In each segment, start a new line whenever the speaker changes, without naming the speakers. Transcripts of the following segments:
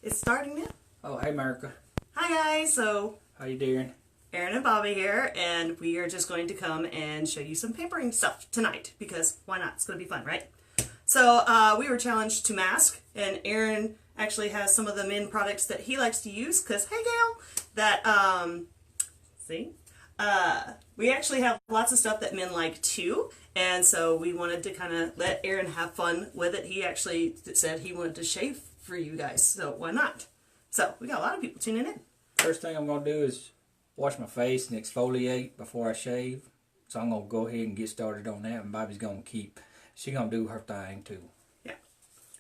It's starting now.
Oh, hey, America.
Hi guys, so
How you doing?
Erin and Bobby here, and we are just going to come and show you some pampering stuff tonight, because why not? It's going to be fun, right? So we were challenged to mask, and Erin actually has some of the men products that he likes to use, because, hey Gail, that, we actually have lots of stuff that men like too, and so we wanted to kind of let Erin have fun with it. He actually said he wanted to shave for you guys, so why not? So we got a lot of people tuning in.
First thing I'm going to do is wash my face and exfoliate before I shave. So I'm going to go ahead and get started on that, and Bobby's going to she's going to do her thing too.
Yeah.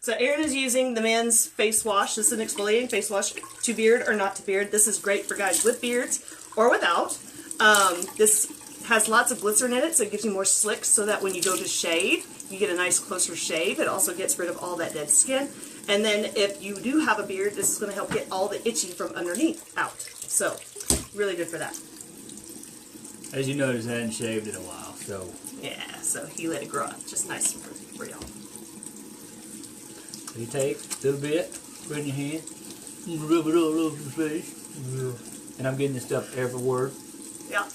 So Erin is using the men's face wash. This is an exfoliating face wash, to beard or not to beard. This is great for guys with beards or without. This has lots of glycerin in it, so it gives you more slicks so that when you go to shave, you get a nice closer shave. It also gets rid of all that dead skin. And then if you do have a beard, this is going to help get all the itchy from underneath out. So, really good for that.
As you notice, I hadn't shaved in a while, so...
Yeah, so he let it grow up. Just nice for y'all.
So you take a little bit, put it in your hand, and rub it all over your face. And I'm getting this stuff everywhere.
Yeah.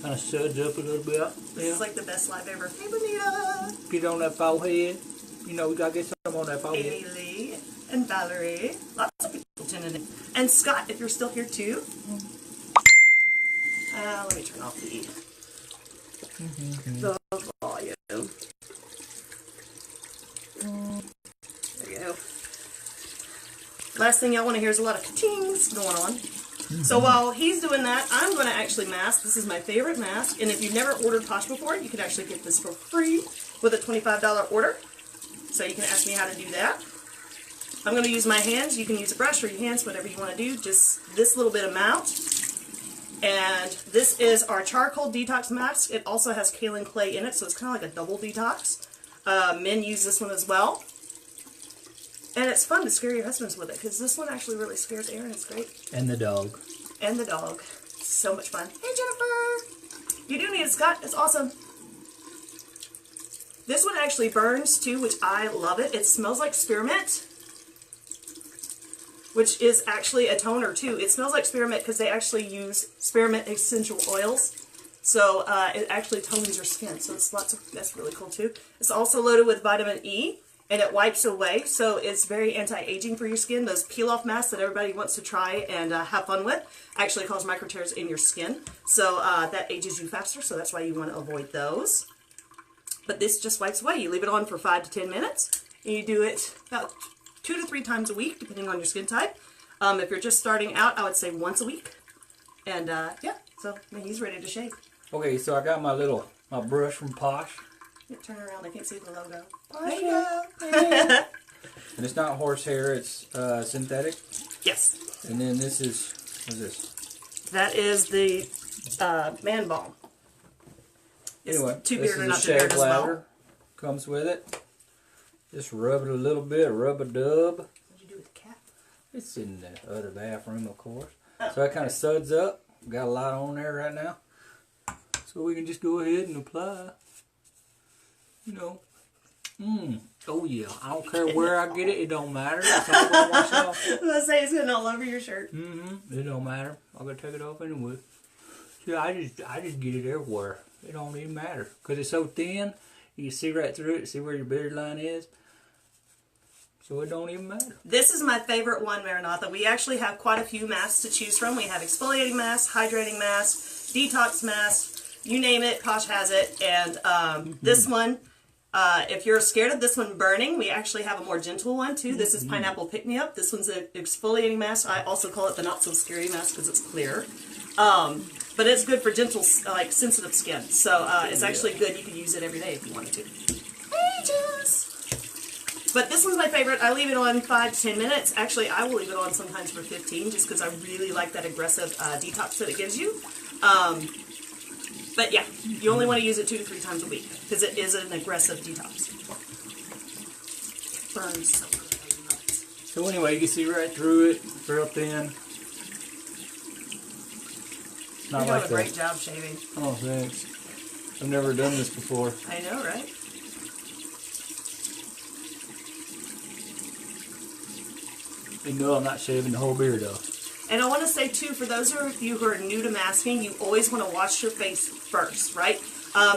Kind of suds up a little bit.
This is like the best live ever. Hey, Bonita!
Get it on that forehead. You know, we got to get some on that forehead.
Haley and Valerie. Lots of people tuning in. And Scott, if you're still here too. Let me turn off the volume. There you go. Last thing y'all want to hear is a lot of ka-tings going on. So while he's doing that, I'm going to actually mask. This is my favorite mask. And if you've never ordered Posh before, you can actually get this for free with a $25 order. So you can ask me how to do that. I'm going to use my hands. You can use a brush or your hands, whatever you want to do. Just this little bit amount. And this is our charcoal detox mask. It also has kaolin clay in it, so it's kind of like a double detox. Men use this one as well. And it's fun to scare your husbands with it, because this one actually really scares Erin. It's great.
And the dog.
And the dog. So much fun. Hey, Jennifer! You do need it, Scott. It's awesome. This one actually burns too, which I love it. It smells like spearmint, which is actually a toner too. It smells like spearmint because they actually use spearmint essential oils. So it actually tones your skin. So it's that's really cool too. It's also loaded with vitamin E, and it wipes away. So it's very anti-aging for your skin. Those peel-off masks that everybody wants to try and have fun with actually cause micro tears in your skin. So that ages you faster. So that's why you want to avoid those. But this just wipes away. You leave it on for 5 to 10 minutes. And you do it about 2 to 3 times a week, depending on your skin type. If you're just starting out, I would say once a week. And yeah, so he's ready to shave.
Okay, so I got my brush from Posh.
Yeah, turn around, I can't see the logo.
There you go. And it's not horsehair, it's synthetic.
Yes.
And then this is, what is this?
That is the man balm.
Anyway,
to
this
beard or
is
not
a
to beard
shave
as well.
ladder. Comes with it. Just rub it a little bit, rub-a-dub.
What did you do with the cat?
It's in the other bathroom, of course. So that kind of suds up. Got a lot on there right now. So we can just go ahead and apply. You know. Oh yeah. I don't care where I get it. It don't matter. It's all going to wash off.
I was going to say it's getting all over your shirt.
It don't matter. I'm going to take it off anyway. See, I just get it everywhere. It don't even matter. Because it's so thin, you can see right through it, see where your beard line is. So it don't even matter.
This is my favorite one, Maranatha. We actually have quite a few masks to choose from. We have exfoliating masks, hydrating masks, detox masks, you name it, Posh has it. And this one, if you're scared of this one burning, we actually have a more gentle one too. This is Pineapple Pick Me Up. This one's an exfoliating mask. I also call it the not so scary mask because it's clear. But it's good for gentle, like sensitive skin. So it's actually good. You could use it every day if you wanted to. Hey, Jess! But this one's my favorite. I leave it on 5 to 10 minutes. Actually, I will leave it on sometimes for 15 just because I really like that aggressive detox that it gives you. But yeah, you only want to use it 2 to 3 times a week because it is an aggressive detox. It burns so good. I love it.
So anyway, you can see right through it, real thin.
You're doing a great job shaving.
Oh, thanks. I've never done this before.
I know, right?
You know I'm not shaving the whole beard off.
And I want to say too, for those of you who are new to masking, you always want to wash your face first, right?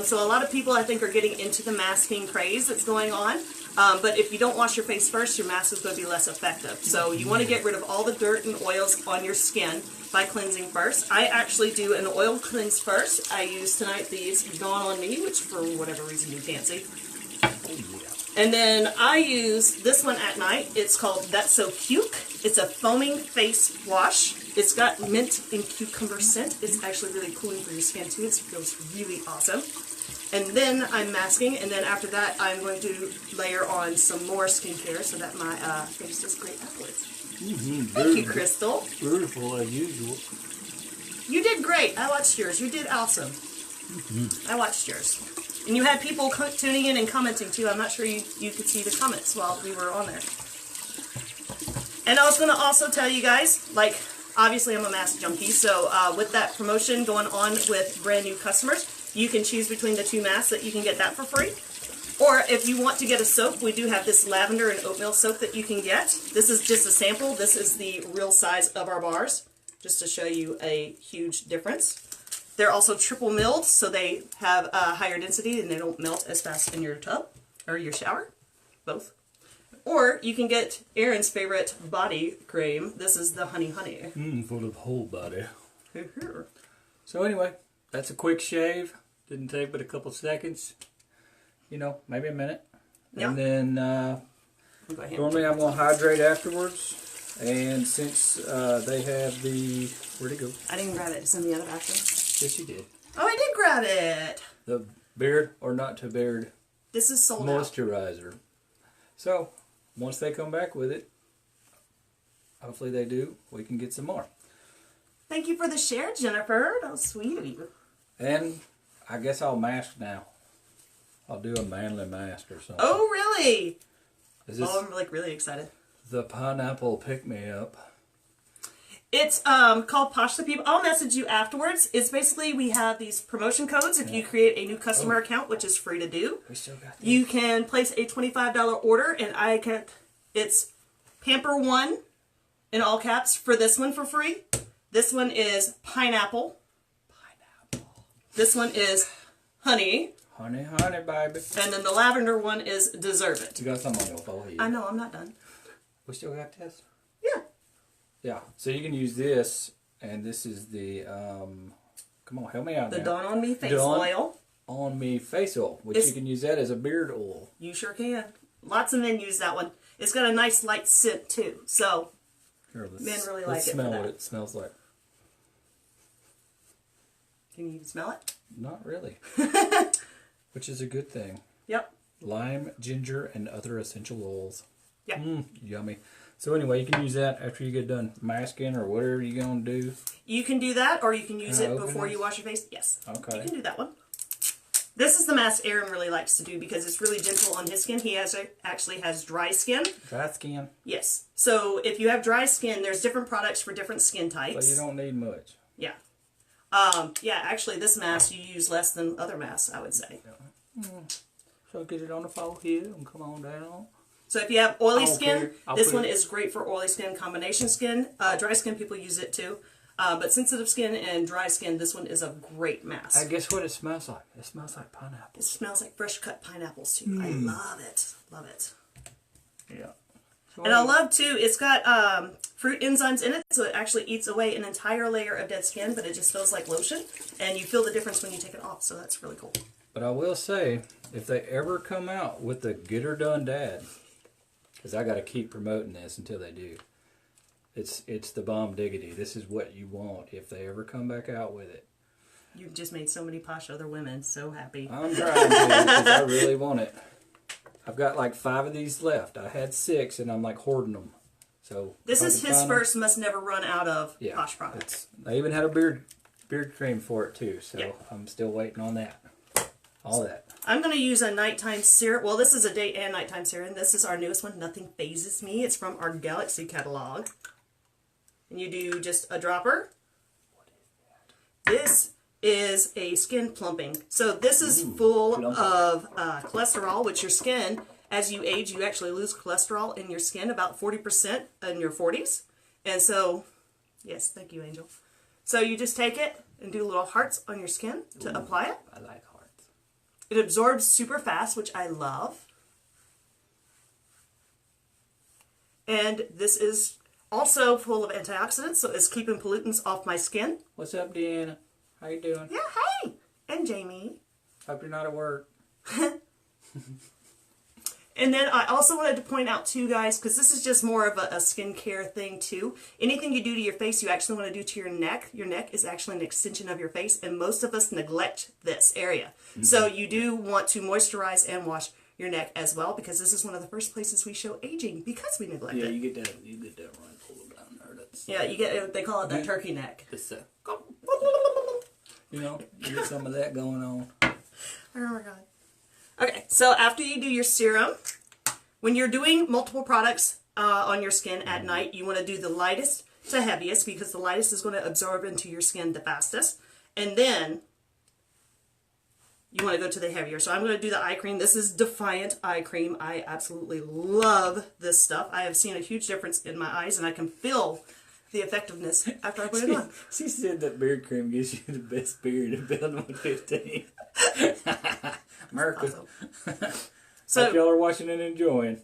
So a lot of people, I think, are getting into the masking craze that's going on. But if you don't wash your face first, your mask is going to be less effective. So you want to get rid of all the dirt and oils on your skin by cleansing first. I actually do an oil cleanse first. I use tonight these Gone On Me, which for whatever reason you can't see. And then I use this one at night. It's called That's So Cuke. It's a foaming face wash. It's got mint and cucumber scent. It's actually really cooling for your skin too. It feels really awesome. And then I'm masking, and then after that I'm going to layer on some more skincare so that my face does great afterwards. Thank you, Crystal.
Beautiful as usual.
You did great. I watched yours. You did awesome. I watched yours. And you had people tuning in and commenting too. I'm not sure you could see the comments while we were on there. And I was going to also tell you guys, like, obviously I'm a mask junkie, so with that promotion going on with brand new customers, you can choose between the two masks that you can get that for free. Or if you want to get a soap, we do have this lavender and oatmeal soap that you can get. This is just a sample. This is the real size of our bars, just to show you a huge difference. They're also triple milled, so they have a higher density and they don't melt as fast in your tub or your shower, both. Or you can get Aaron's favorite body cream. This is the Honey.
For the whole body. So anyway, that's a quick shave. Didn't take but a couple seconds. You know, maybe a minute.
Yeah.
And then normally I'm going to hydrate afterwards. And since they have the... Where'd it go?
I didn't grab it. It's in the other bathroom.
Yes, you did.
Oh, I did grab it.
The beard or not to beard
This is sold out.
moisturizer. So, once they come back with it, hopefully they do, we can get some more.
Thank you for the share, Jennifer. That was sweet of you.
And I guess I'll mask now. I'll do a manly mask or something.
Oh, really?
Is this
I'm like really excited.
the pineapple pick-me-up?
It's called Posh the People. I'll message you afterwards. It's basically, we have these promotion codes. If you create a new customer account, which is free to do,
We still got this.
you can place a $25 order, and it's Pamper1 in all caps for this one for free. This one is pineapple. This one is honey.
Honey, baby.
And then the lavender one is deserve it.
You got some on your forehead.
I know, I'm not done.
We still got this?
Yeah.
Yeah. So you can use this, and this is the, come on, help me out
The
now.
Dawn On Me face
Dawn
oil.
On Me face oil, which you can use that as a beard oil.
You sure can. Lots of men use that one. It's got a nice light scent too. So
Here,
men really like
let's
it for
smell
that.
what it smells like.
Can you smell it?
Not really. Which is a good thing.
Yep.
Lime, ginger, and other essential oils.
Yeah.
Yummy. So anyway, you can use that after you get done masking or whatever you're going to do.
You can do that, or you can use
Can I
it
open
before
this?
you wash your face. Yes.
Okay.
You can do that one. This is the mask Aaron really likes to do because it's really gentle on his skin. He actually has dry skin.
Dry skin.
Yes. So if you have dry skin, there's different products for different skin types.
But you don't need much.
Yeah. Yeah, actually this mask you use less than other masks, I would say.
So get it on the forehead and come on down.
So if you have oily
I don't
skin,
care. I'll
this
put
one
it-
is great for oily skin, combination skin. Dry skin people use it too. But sensitive skin and dry skin, this one is a great mask.
I guess what it smells like? It smells like pineapple.
It smells like fresh cut pineapples too. I love it. Love it.
Yeah. So
And I love too, it's got fruit enzymes in it, so it actually eats away an entire layer of dead skin, but it just feels like lotion. And you feel the difference when you take it off, so that's really cool.
But I will say, if they ever come out with the Get Her Done Dad, because I got to keep promoting this until they do. It's the bomb diggity. This is what you want if they ever come back out with it.
You've just made so many posh other women so happy.
I'm trying to because I really want it. I've got like 5 of these left. I had 6 and I'm like hoarding them. So
This
if I
is
can
his
find them-
first must never run out of
yeah,
posh products.
I even had a beard cream for it too. So
Yeah.
I'm still waiting on that. All that.
I'm going to use a nighttime serum. Well, this is a day and nighttime serum. This is our newest one, Nothing Phases Me. It's from our Galaxy catalog. And you do just a dropper. This is a skin plumping. So this is full of cholesterol, which your skin as you age, you actually lose cholesterol in your skin, about 40% in your 40s. And so, yes, thank you, Angel. So you just take it and do little hearts on your skin to apply it.
I like hearts.
It absorbs super fast, which I love. And this is also full of antioxidants, so it's keeping pollutants off my skin.
What's up, Deanna? How you doing?
Yeah, hey! And Jamie.
Hope you're not at work.
And then I also wanted to point out too, guys, because this is just more of a skincare thing too. Anything you do to your face, you actually want to do to your neck. Your neck is actually an extension of your face, and most of us neglect this area. So you do want to moisturize and wash your neck as well, because this is one of the first places we show aging because we neglect it.
You get that run pulled down there. That's,
Yeah, you get, they call it that turkey neck.
It's, you know, you get some of that going on.
Oh my god. Okay, so after you do your serum, when you're doing multiple products on your skin at night, you want to do the lightest to heaviest, because the lightest is going to absorb into your skin the fastest. And then you want to go to the heavier. So I'm going to do the eye cream. This is Defiant Eye Cream. I absolutely love this stuff. I have seen a huge difference in my eyes, and I can feel the effectiveness after I put it on.
She said that beard cream gives you the best beard in Building 115. America.
Awesome.
So hope y'all are watching and enjoying.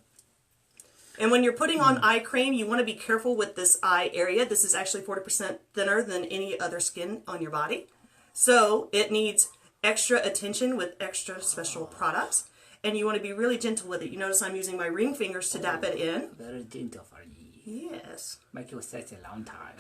And when you're putting on eye cream, you want to be careful with this eye area. This is actually 40% thinner than any other skin on your body. So it needs extra attention with extra special products. And you want to be really gentle with it. You notice I'm using my ring fingers to dab it in.
Very gentle for you.
Yes.
Make you sexy a long time.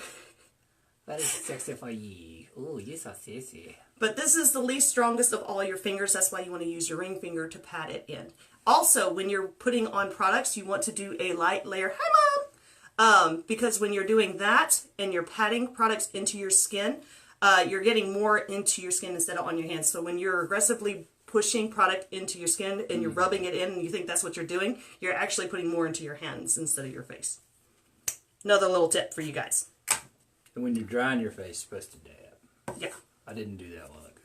Very sexy for you. Oh, you're so sexy.
But this is the least strongest of all your fingers. That's why you want to use your ring finger to pat it in. Also, when you're putting on products, you want to do a light layer. Hi, Mom! Because when you're doing that and you're patting products into your skin, you're getting more into your skin instead of on your hands. So when you're aggressively pushing product into your skin and you're rubbing it in and you think that's what you're doing, you're actually putting more into your hands instead of your face. Another little tip for you guys.
And when you're drying your face, you're supposed to dab.
Yeah.
I didn't do that a while ago.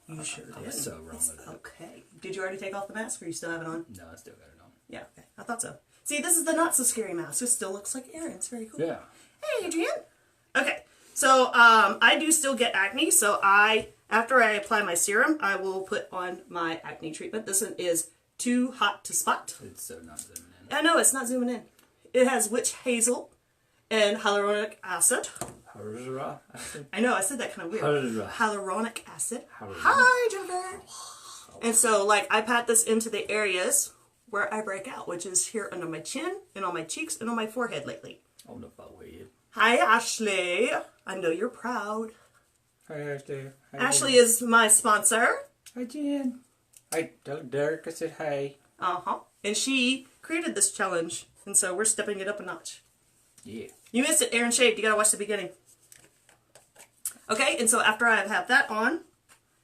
You sure did.
I was so wrong with that.
Okay. Did you already take off the mask, or you still have it on?
No, I still got it on.
Yeah, okay. I thought so. See, this is the not so scary mask. It still looks like Aaron's. Very cool.
Yeah.
Hey, Adrian. Okay. So, I do still get acne, so after I apply my serum, I will put on my acne treatment. This one is Too Hot to Spot.
It's so not zooming in.
I know, it's not zooming in. It has witch hazel and hyaluronic acid. I know, I said that kind of weird. Hyaluronic acid. Hi, Jennifer. And so, like, I pat this into the areas where I break out, which is here under my chin and on my cheeks and on my forehead lately.
On the forehead.
Hi, Ashley. I know you're proud.
Hi, Ashley. Hi,
Ashley is my sponsor.
Hi, Jen. Hi, tell Derek I said hi.
Uh-huh. And she created this challenge, and so we're stepping it up a notch.
Yeah.
You missed it, Aaron shaved. You gotta watch the beginning. Okay, and so after I have that on,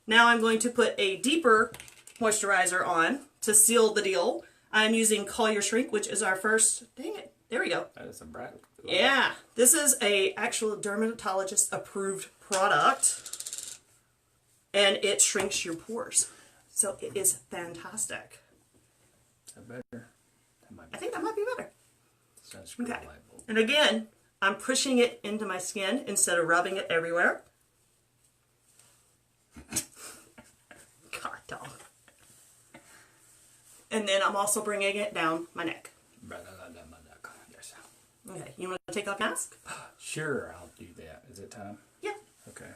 now I'm going to put a deeper moisturizer on to seal the deal. I'm using Call Your Shrink, which is our first, dang it, there we go.
That is a bright.
Yeah, this is a actual dermatologist approved product, and it shrinks your pores. So it is fantastic.
Is that better? That might be.
I think that might be better.
Okay.
And again, I'm pushing it into my skin instead of rubbing it everywhere. God, dog. And then I'm also bringing it down my neck.
Yes.
Okay, you want to take off your mask?
Sure, I'll do that. Is it time?
Yeah.
Okay.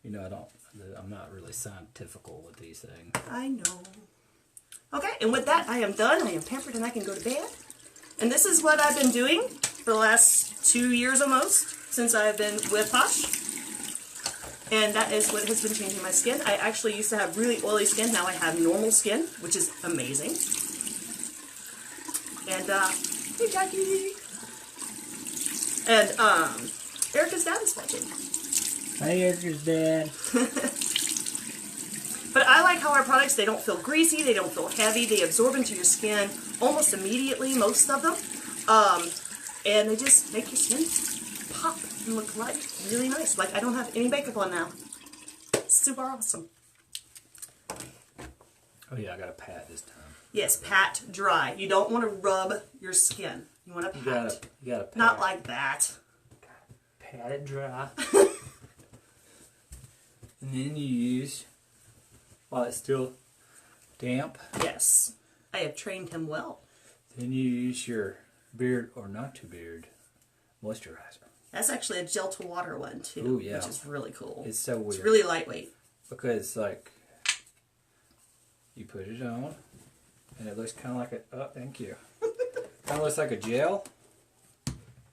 You know, I'm not really scientifical with these things.
I know. Okay, and with that, I am done. I am pampered and I can go to bed. And this is what I've been doing for the last 2 years almost, since I've been with Posh. And that is what has been changing my skin. I actually used to have really oily skin. Now I have normal skin, which is amazing. And, hey Jackie! And, Erica's dad is watching.
Hi, Erica's dad.
But I like how our products, they don't feel greasy, they don't feel heavy, they absorb into your skin almost immediately, most of them. And they just make your skin pop and look like really nice. Like I don't have any makeup on now. Super awesome.
Oh yeah, I got a pad this time.
Yes, pat dry. You don't want to rub your skin. You want to pat.
You gotta pat.
Not like that.
Pat it dry. And then you use, while it's still damp.
Yes. I have trained him well.
Then you use your beard or not to beard moisturizer.
That's actually a gel to water one too.
Ooh, yeah.
Which is really cool.
It's so weird.
It's really lightweight.
Because like you put it on and it looks kind of like a, oh, thank you. Kind of looks like a gel.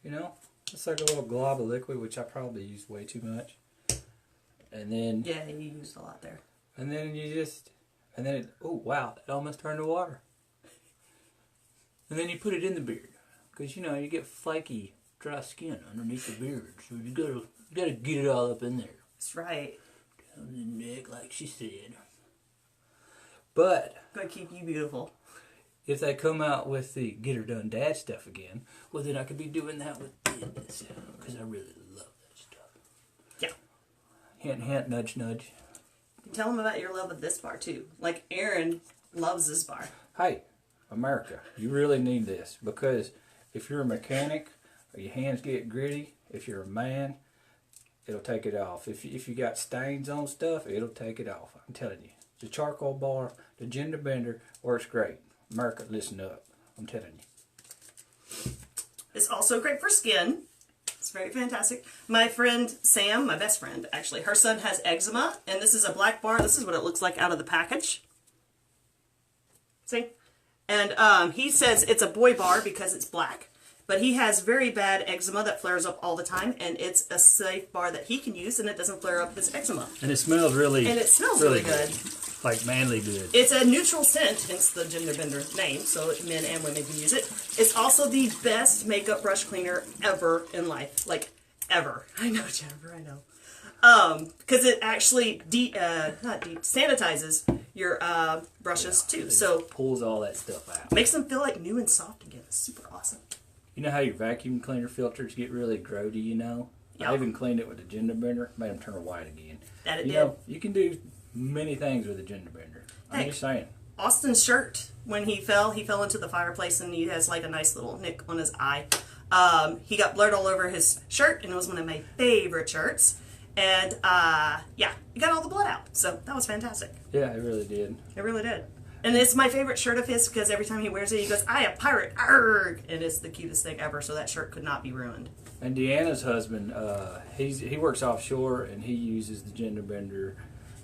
You know? It's like a little glob of liquid, which I probably used way too much. And then
Yeah, you used a lot there.
And then you just, and then it, oh wow, it almost turned to water. And then you put it in the beard, because you know you get flaky, dry skin underneath the beard, so you gotta get it all up in there.
That's right.
Down the neck, like she said. But
Gonna keep you beautiful.
if they come out with the get her done dad stuff again, well then I could be doing that with this, because I really love that stuff.
Yeah.
Hint, hint, nudge, nudge.
Tell them about your love of this bar too. Like Aaron loves this bar.
Hey, America, you really need this, because if you're a mechanic or your hands get gritty, if you're a man, it'll take it off. If you got stains on stuff, it'll take it off. I'm telling you. The charcoal bar, the gender bender works great. America, listen up. I'm telling you.
It's also great for skin. It's very fantastic. My friend Sam, my best friend actually, her son has eczema, and this is a black bar. This is what it looks like out of the package. See? And he says it's a boy bar because it's black. But he has very bad eczema that flares up all the time, and it's a safe bar that he can use, and it doesn't flare up his eczema.
And it smells really
And it smells really good.
Like manly good.
It's a neutral scent, hence the gender bender name, so men and women can use it. It's also the best makeup brush cleaner ever in life. Like, ever. I know, Jennifer, I know. Because it actually sanitizes your brushes too. So
pulls all that stuff out.
Makes them feel like new and soft again. It's super awesome.
You know how your vacuum cleaner filters get really grody, you know?
Yep.
I even cleaned it with a gender bender, made them turn white again.
That it
you
did.
know, you can do many things with a gender bender. I'm
Hey.
just saying.
Austin's shirt, when he fell into the fireplace and he has like a nice little nick on his eye. He got blood all over his shirt, and it was one of my favorite shirts. And yeah, he got all the blood out. So that was fantastic.
Yeah, it really did.
It really did. And it's my favorite shirt of his because every time he wears it, he goes, "I am pirate, arg!" And it's the cutest thing ever. So that shirt could not be ruined.
And Deanna's husband, he works offshore, and he uses the gender bender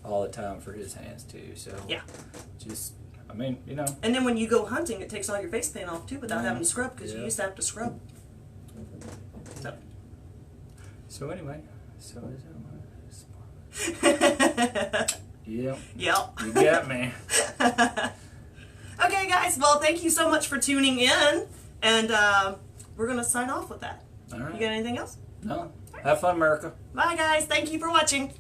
all the time for his hands too. So
Yeah.
just, I mean, you know.
And then when you go hunting, it takes all your face paint off too without having to scrub because you
Yeah.
used to have to scrub.
So anyway, so is that Yep.
Yep.
You got me.
Okay, guys. Well, thank you so much for tuning in, and we're gonna sign off with that.
All right.
You got anything else?
No. Have fun, America.
Bye, guys. Thank you for watching.